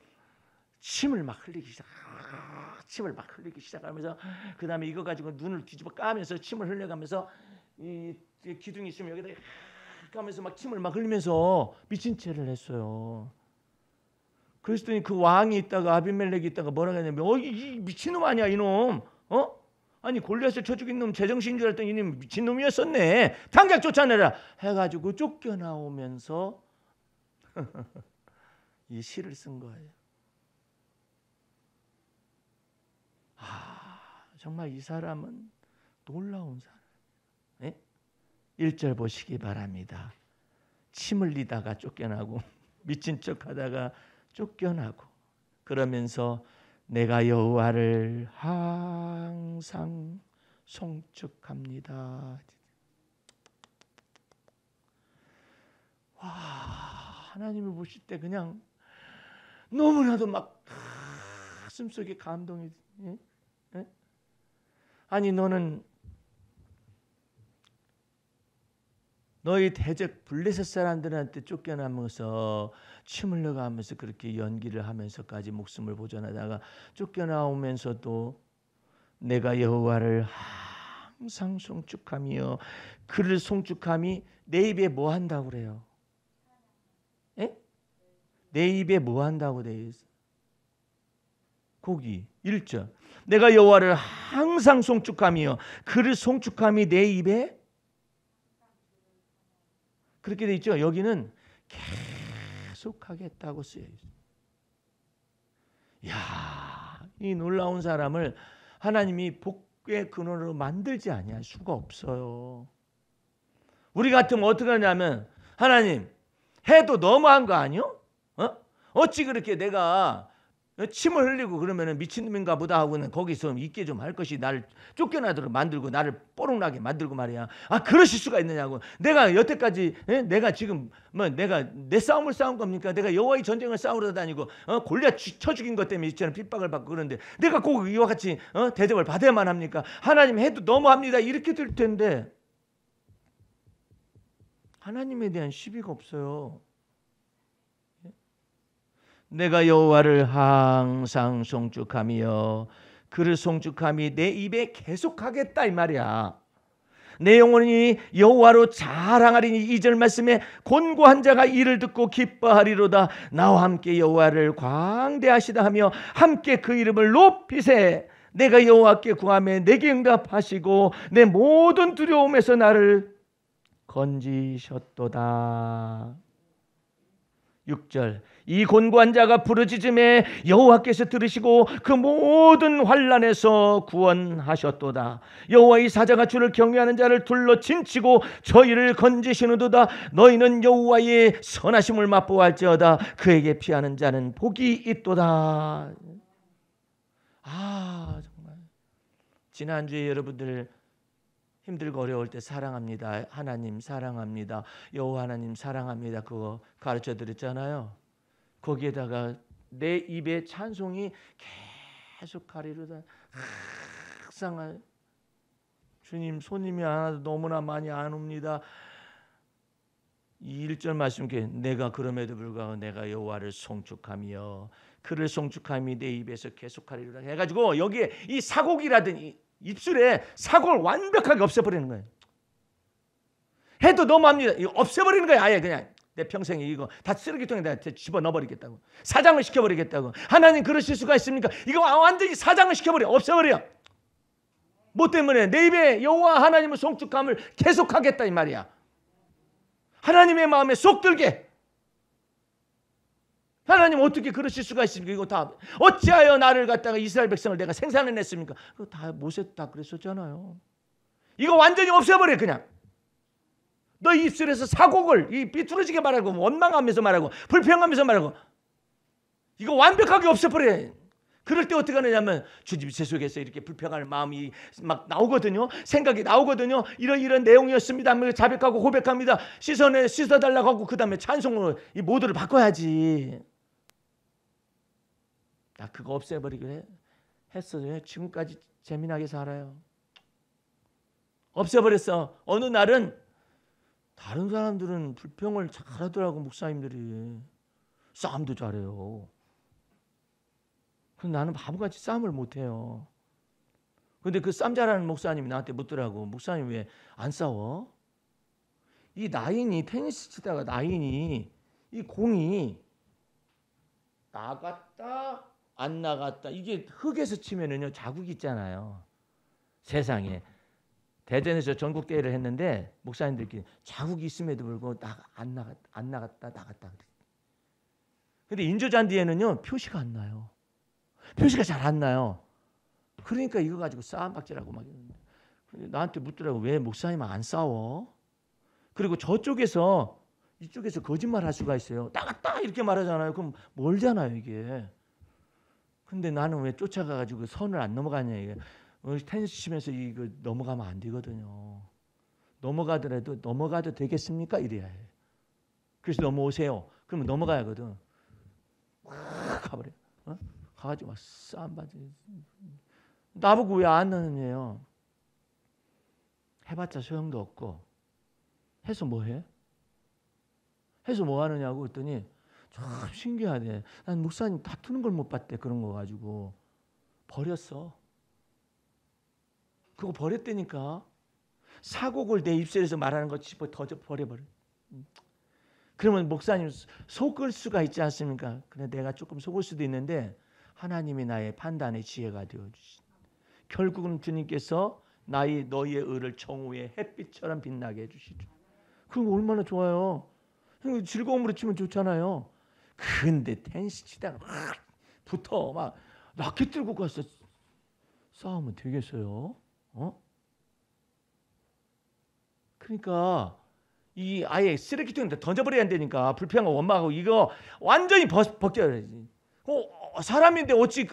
침을 막 흘리기 시작하면서 그 다음에 이거 가지고 눈을 뒤집어 까면서 침을 흘려가면서 이 기둥이 있으면 여기다 까면서 막 침을 막 흘리면서 미친 채를 했어요. 그랬더니 그 왕이 있다가 아비멜렉이 있다가 뭐라고 했냐면 이 미친놈 아니야 이놈 아니 골리앗을 쳐 죽인 놈 제정신인 줄 알았더니 이놈 미친놈이었었네. 당장 쫓아내라 해가지고 쫓겨나오면서 이 시를 쓴 거예요. 정말 이 사람은 놀라운 사람. 네? 1절 보시기 바랍니다. 침 흘리다가 쫓겨나고 미친 척하다가 쫓겨나고 그러면서 내가 여호와를 항상 송축합니다. 와, 하나님을 보실 때 그냥 너무나도 막 가슴속에 감동이. 예? 예? 아니 너는 너희 대적 블레셋 사람들한테 쫓겨나면서 침 흘려가면서 그렇게 연기를 하면서까지 목숨을 보존하다가 쫓겨나오면서도 내가 여호와를 항상 송축하며 그를 송축함이 내 입에 뭐 한다고 그래요? 에? 내 입에 뭐 한다고 돼 있어? 거기 1절 내가 여호와를 항상 송축하며 그를 송축함이 내 입에 그렇게 돼 있죠. 여기는 계속하겠다고 쓰여 있어요. 이야, 이 놀라운 사람을 하나님이 복의 근원으로 만들지 아니할 수가 없어요. 우리 같으면 어떻게 하냐면 하나님 해도 너무한 거 아니요? 어찌 그렇게 내가 침을 흘리고 그러면 미친놈인가 보다 하고는 거기서 있게 좀 할 것이 나를 쫓겨나도록 만들고 나를 뽀록나게 만들고 말이야. 아 그러실 수가 있느냐고. 내가 여태까지 내가 지금 뭐 내가 내 싸움을 싸운 겁니까? 내가 여호와의 전쟁을 싸우러 다니고 골리앗 쳐 죽인 것 때문에 이처럼 핍박을 받고 그러는데 내가 꼭 이와 같이 대접을 받아야만 합니까? 하나님 해도 너무합니다. 이렇게 될 텐데 하나님에 대한 시비가 없어요. 내가 여호와를 항상 송축하며 그를 송축함이 내 입에 계속하겠다 이 말이야. 내 영혼이 여호와로 자랑하리니 2절 말씀에 곤고한 자가 이를 듣고 기뻐하리로다. 나와 함께 여호와를 광대하시다 하며 함께 그 이름을 높이세. 내가 여호와께 구하며 내게 응답하시고 내 모든 두려움에서 나를 건지셨도다. 6절 이 곤고한 자가 부르짖음에 여호와께서 들으시고 그 모든 환난에서 구원하셨도다. 여호와의 사자가 주를 경외하는 자를 둘러 진치고 저희를 건지시는도다. 너희는 여호와의 선하심을 맛보아할지어다. 그에게 피하는 자는 복이 있도다. 정말 지난주에 여러분들 힘들고 어려울 때 사랑합니다. 하나님 사랑합니다. 여호와 하나님 사랑합니다. 그거 가르쳐 드렸잖아요. 거기에다가 내 입에 찬송이 계속 하리로다. 항상 주님 손님이 하나도 너무나 많이 안 옵니다. 이 1절 말씀 내가 그럼에도 불구하고 내가 여호와를 송축하며 그를 송축함이 내 입에서 계속하리로다 해가지고 여기에 이 사곡이라든 입술에 사골 완벽하게 없애버리는 거예요. 해도 너무합니다. 이거 없애버리는 거예요. 아예 그냥 내 평생에 이거 다 쓰레기통에 내가 집어넣어버리겠다고. 사장을 시켜버리겠다고. 하나님 그러실 수가 있습니까? 이거 완전히 사장을 시켜버려. 없애버려. 뭐 때문에? 내 입에 여호와 하나님의 송축함을 계속하겠다 이 말이야. 하나님의 마음에 쏙 들게. 하나님 어떻게 그러실 수가 있습니까? 이거 다 어찌하여 나를 갖다가 이스라엘 백성을 내가 생산해냈습니까? 그거 다 모세 다 그랬었잖아요. 이거 완전히 없애버려 그냥. 너 입술에서 사곡을 이 삐뚤어지게 말하고 원망하면서 말하고 불평하면서 말하고 이거 완벽하게 없애버려. 그럴 때 어떻게 하느냐면 주님 제 속에서 이렇게 불평할 마음이 막 나오거든요. 생각이 나오거든요. 이런 내용이었습니다. 자백하고 고백합니다. 씻어달라고 하고 그 다음에 찬송으로 이 모드를 바꿔야지. 나 그거 없애버리기로 했어요. 지금까지 재미나게 살아요. 없애버렸어. 어느 날은 다른 사람들은 불평을 잘하더라고. 목사님들이 싸움도 잘해요. 근데 나는 바보같이 싸움을 못해요. 근데 그 싸움 잘하는 목사님이 나한테 묻더라고. 목사님 왜 안 싸워? 이 나인이 테니스 치다가 나인이 이 공이 나갔다 안 나갔다. 이게 흙에서 치면은요 자국이 있잖아요. 세상에. 대전에서 전국 대회를 했는데 목사님들끼리 자국이 있음에도 불구하고 안 나갔다 나갔다. 근데 인조잔디에는요 표시가 안 나요. 표시가 잘 안 나요. 그러니까 이거 가지고 싸움박질하고 막 이러는데 나한테 묻더라고. 왜 목사님은 안 싸워? 그리고 저쪽에서 이쪽에서 거짓말 할 수가 있어요. 나갔다 이렇게 말하잖아요. 그럼 멀잖아요 이게. 근데 나는 왜 쫓아가가지고 선을 안 넘어가냐 이게. 테니스 치면서 이거 넘어가면 안 되거든요. 넘어가더라도 넘어가도 되겠습니까? 이래야 해. 그래서 넘어오세요. 그러면 넘어가야 하거든. 확 가버려. 가가지고 막 싸움바지. 나보고 왜 안 넣느냐요. 해봤자 소용도 없고 해서 뭐 해? 해서 뭐 하느냐고 그랬더니 참 신기하네. 난 목사님 다투는 걸 못 봤대. 그런 거 가지고 버렸어. 그거 버렸다니까. 사곡을 내 입술에서 말하는 거 집어 더 버려버려. 그러면 목사님 속을 수가 있지 않습니까? 그래 내가 조금 속을 수도 있는데 하나님이 나의 판단의 지혜가 되어주시. 결국은 주님께서 너희의 의를 정오의 햇빛처럼 빛나게 해주시죠. 그럼 얼마나 좋아요. 즐거움으로 치면 좋잖아요. 근데 텐시 치다가 붙어 막 라켓 들고 가서 싸우면 되겠어요? 그러니까 이 아예 쓰레기통에 던져버려야 된다니까. 불평하고 원망하고 이거 완전히 벗겨야지. 사람인데 어찌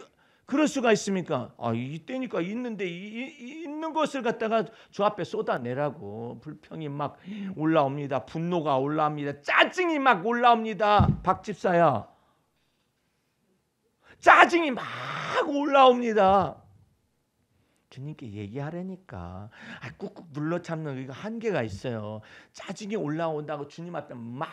그럴 수가 있습니까? 이때니까 있는데 있는 것을 갖다가 저 앞에 쏟아내라고. 불평이 막 올라옵니다. 분노가 올라옵니다. 짜증이 막 올라옵니다. 박 집사야. 짜증이 막 올라옵니다. 주님께 얘기하라니까. 꾹꾹 눌러 참는 이거 한계가 있어요. 짜증이 올라온다고 주님 앞에 막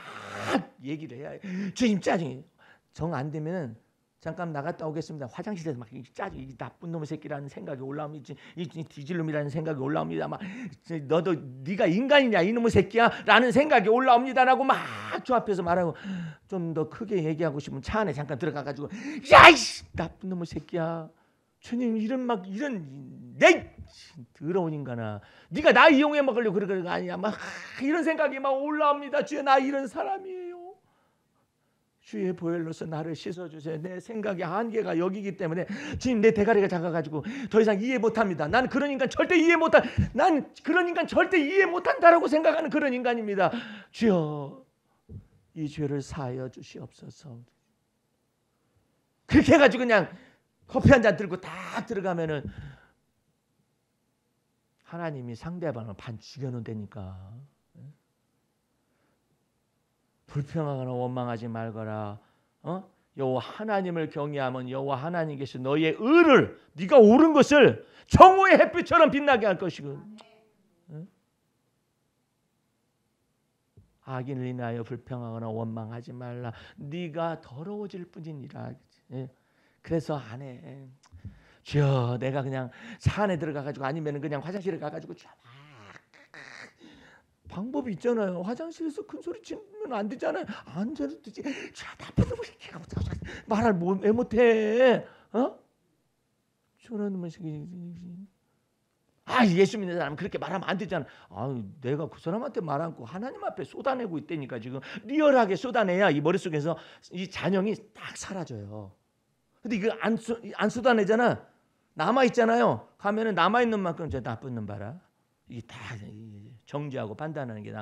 얘기를 해야 해요. 주님 짜증이 정 안 되면 잠깐 나갔다 오겠습니다. 화장실에서 막 짜증, 이 나쁜 놈의 새끼라는 생각이 올라옵니다. 이 뒤질놈이라는 생각이 올라옵니다. 막 너도 네가 인간이냐 이놈의 새끼야라는 생각이 올라옵니다라고 막 저 앞에서 말하고 좀 더 크게 얘기하고 싶으면 차 안에 잠깐 들어가가지고 야이씨 나쁜 놈의 새끼야. 주님 이런 내 더러운 인간아, 네가 나 이용해 먹으려고 그런 거 아니야. 막 이런 생각이 막 올라옵니다. 주여 나 이런 사람이에요. 주의 보혈로서 나를 씻어주세요. 내 생각의 한계가 여기기 때문에 지금 내 대가리가 작아가지고 더 이상 이해 못합니다. 난 그런 인간 절대 이해 못한. 난 그런 인간 절대 이해 못한다라고 생각하는 그런 인간입니다. 주여 이 죄를 사하여 주시옵소서. 그렇게 해가지고 그냥 커피 한 잔 들고 딱 들어가면은 하나님이 상대방을 반 죽여놓는다니까. 불평하거나 원망하지 말거라. 여호와 하나님을 경외하면 여호와 하나님께서 너희의 의를 네가 옳은 것을 정오의 햇빛처럼 빛나게 할 것이고. 악인을 인하여 불평하거나 원망하지 말라. 네가 더러워질 뿐이니라. 그래서 안 해. 주여 내가 그냥 차 안에 들어가가지고 아니면 그냥 화장실에 가가지고 방법이 있잖아요. 화장실에서 큰 소리 치면 안 되잖아요. 안 되지. 나쁜 놈의 새끼가 말을 왜 못해? 저런 놈의 새끼. 예수 믿는 사람은 그렇게 말하면 안 되잖아. 내가 그 사람한테 말 않고 하나님 앞에 쏟아내고 있다니까. 지금 리얼하게 쏟아내야 이 머릿속에서 이 잔영이 딱 사라져요. 근데 이거 안 쏟아내잖아. 남아있잖아요. 가면은 남아있는 만큼 저 나쁜 놈 봐라. 이게 다 정지하고 판단하는 게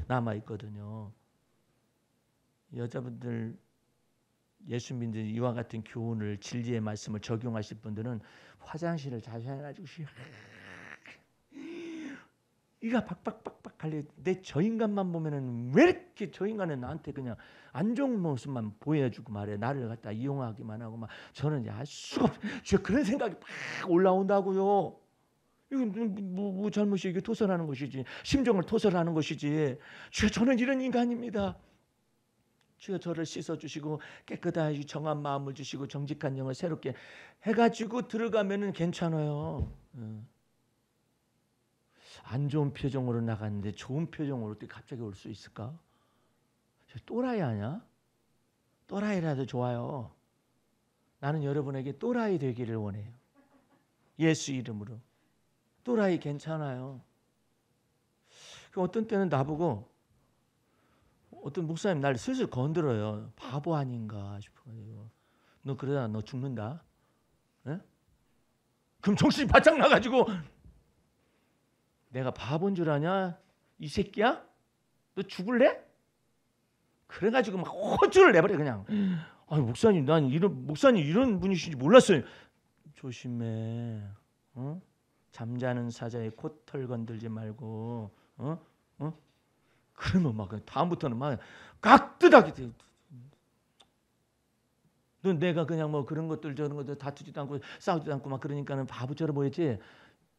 남아있거든요. 여자분들 예수 믿는 이와 같은 교훈을 진리의 말씀을 적용하실 분들은 화장실을 자주 해가지고 이가 박박박박 갈려. 내 저 인간만 보면은 왜 이렇게 저 인간은 나한테 그냥 안 좋은 모습만 보여주고 말해. 나를 갖다 이용하기만 하고 막. 저는 알 수가 없어. 그런 생각이 막 올라온다고요. 이건 뭐 잘못이 이게 토설하는 것이지. 심정을 토설하는 것이지. 주여 저는 이런 인간입니다. 주여 저를 씻어주시고 깨끗하게 정한 마음을 주시고 정직한 영을 새롭게 해가지고 들어가면은 괜찮아요. 안 좋은 표정으로 나갔는데 좋은 표정으로 또 갑자기 올 수 있을까? 또라이 아니야? 또라이라도 좋아요. 나는 여러분에게 또라이 되기를 원해요. 예수 이름으로. 또라이 괜찮아요. 어떤 때는 나보고 어떤 목사님 날 슬슬 건드려요. 바보 아닌가 싶어가지고. 너 그러다 너 죽는다. 네? 그럼 정신이 바짝 나가지고 내가 바본 줄 아냐? 이 새끼야? 너 죽을래? 그래가지고 막 호주를 내버려 그냥. 목사님 난 목사님 이런 분이신지 몰랐어요. 조심해. 잠자는 사자의 코털 건들지 말고. 그러면 막 다음부터는 막 깍듯하게 돼. 너 내가 그냥 뭐 그런 것들 저런 것들 다투지도 않고 싸우지도 않고 막 그러니까는 바보처럼 보였지.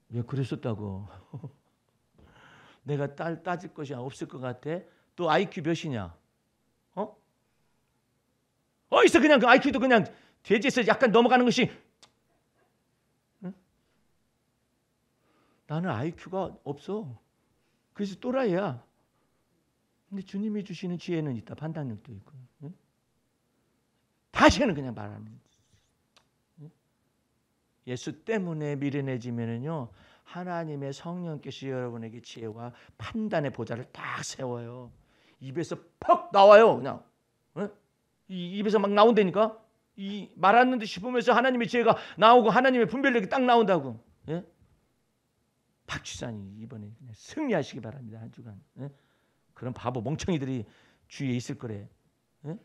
왜 그랬었다고. 내가 따질 것이 없을 것 같아? 또 IQ 몇이냐? 어디서 그냥 그 IQ도 그냥 돼지에서 약간 넘어가는 것이, 응? 나는 IQ가 없어. 그래서 또라이야. 근데 주님이 주시는 지혜는 있다. 판단력도 있고. 응? 다시는 그냥 말하는. 응? 예수 때문에 미련해지면은요, 하나님의 성령께서 여러분에게 지혜와 판단의 보좌를 딱 세워요. 입에서 퍽 나와요, 그냥. 응? 이 입에서 막 나온다니까. 이 말하는 듯 싶으면서 하나님의 지혜가 나오고 하나님의 분별력이 딱 나온다고. 예? 박주사님 이번에 그냥 승리하시기 바랍니다. 한 주간. 예? 그런 바보 멍청이들이 주위에 있을 거래. 예?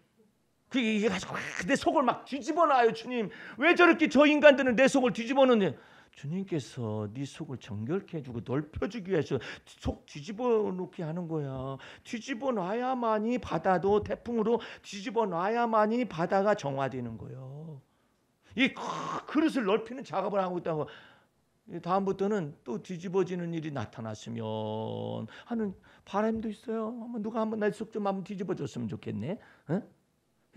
그게 이게 가지고 내 속을 막 뒤집어 놔요. 주님, 왜 저렇게 저 인간들은 내 속을 뒤집어 놓냐? 주님께서 네 속을 정결케 해주고 넓혀주기 위해서 속 뒤집어 놓게 하는 거야. 뒤집어 놔야만이 바다도 태풍으로 뒤집어 놔야만이 바다가 정화되는 거예요. 이 그릇을 넓히는 작업을 하고 있다고. 다음부터는 또 뒤집어지는 일이 나타났으면 하는 바람도 있어요. 누가 한번 내 속 좀 한번 뒤집어줬으면 좋겠네.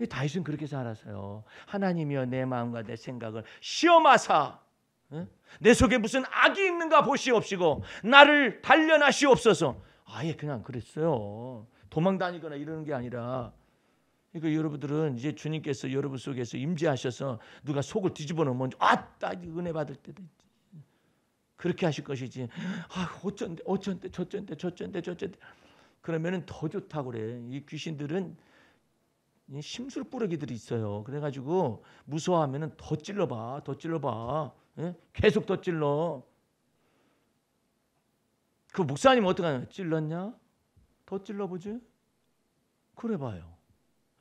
다윗은 그렇게 살았어요. 하나님이여 내 마음과 내 생각을 시험하사 내 속에 무슨 악이 있는가 보시옵시고 나를 단련하시옵소서. 아예 그냥 그랬어요. 도망다니거나 이러는 게 아니라. 그러니까 여러분들은 이제 주님께서 여러분 속에서 임재하셔서 누가 속을 뒤집어 놓으면 딱 은혜 받을 때도 있지. 그렇게 하실 것이지. 어쩐데 저쩐데 그러면은 더 좋다고 그래. 이 귀신들은 심술 뿌러기들이 있어요. 그래가지고 무서워하면은 더 찔러봐. 예? 계속 더 찔러. 그 목사님 어떡하냐? 찔렀냐? 더 찔러보지? 그래 봐요.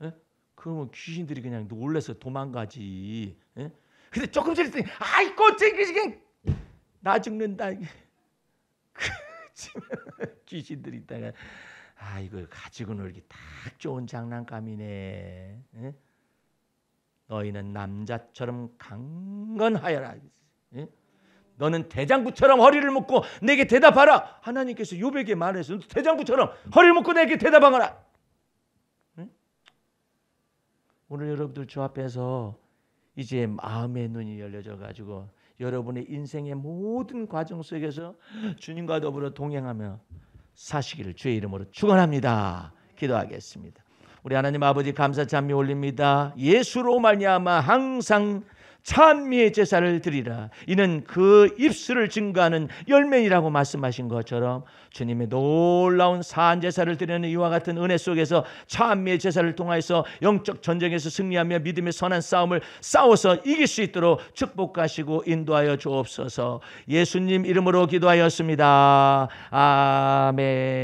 예? 그러면 귀신들이 그냥 놀라서 도망가지. 예? 근데 조금 찔렀더니 아이고 그냥 나 죽는다. 귀신들이 있다가 이걸 가지고 놀기 딱 좋은 장난감이네. 예? 너희는 남자처럼 강건하여라. 예? 너는 대장부처럼 허리를 묶고 내게 대답하라. 하나님께서 욥에게 말해서 대장부처럼 허리를 묶고 내게 대답하라. 예? 오늘 여러분들 주 앞에서 이제 마음의 눈이 열려져 가지고 여러분의 인생의 모든 과정 속에서 주님과 더불어 동행하며 사시기를 주의 이름으로 축원합니다. 기도하겠습니다. 우리 하나님 아버지 감사 찬미 올립니다. 예수로 말미암아 항상 찬미의 제사를 드리라. 이는 그 입술을 증거하는 열매이라고 말씀하신 것처럼 주님의 놀라운 사한 제사를 드리는 이와 같은 은혜 속에서 찬미의 제사를 통하여서 영적 전쟁에서 승리하며 믿음의 선한 싸움을 싸워서 이길 수 있도록 축복하시고 인도하여 주옵소서. 예수님 이름으로 기도하였습니다. 아멘.